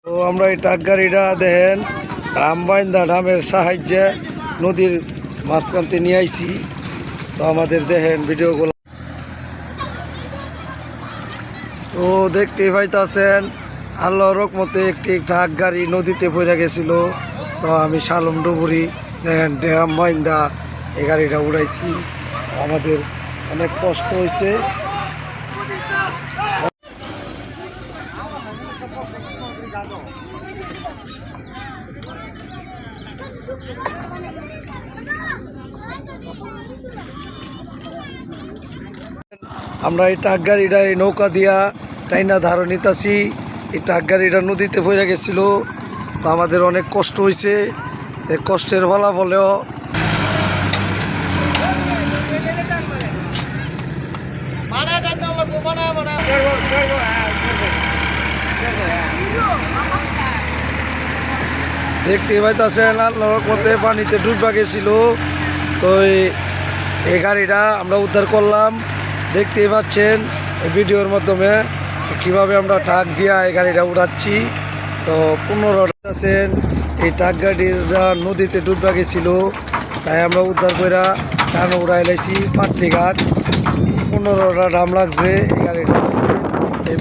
তো আমরা এই ট্রাক গাড়িটা দেখেন রামবাইন্দা ডামের সাহায্যে নদীর মাঝখানতে নিয়ে আইছি। তো আমাদের দেখেন ভিডিওগুলো তো দেখতেই পাইতেছেন আল্লাহর রহমতে একটি ট্রাক গাড়ি নদীতে পড়ে গেছিল। তো আমি শালম ডুবুরি দেখেন রামবাইন্দা এই গাড়িটা উড়াইছি। আমাদের অনেক কষ্ট হয়েছে। আমরা এই ট্রাক গাড়িটা এই নৌকা দিয়া টাইনা ধারো নিতাছি। এই ট্রাক গাড়িটা নদীতে পড়ে গেছিল। তো আমাদের অনেক কষ্ট হয়েছে। এই কষ্টের ফলাফলেও দেখতে পাইতেছেন আল্লাহর মধ্যে পানিতে ডুববা গেছিল। তো এই গাড়িটা আমরা উদ্ধার করলাম। দেখতেই পাচ্ছেন এই ভিডিওর মাধ্যমে কিভাবে আমরা ট্রাক দিয়া এই গাড়িটা উড়াচ্ছি। তো 15টা আছেন এই ট্রাক গাড়িটা নদীতে ডুববা গেছিল, তাই আমরা উদ্ধার করে টানো উড়াই লাইছি পাটলিঘাট। 15টা দাম লাগছে এই গাড়িটা এই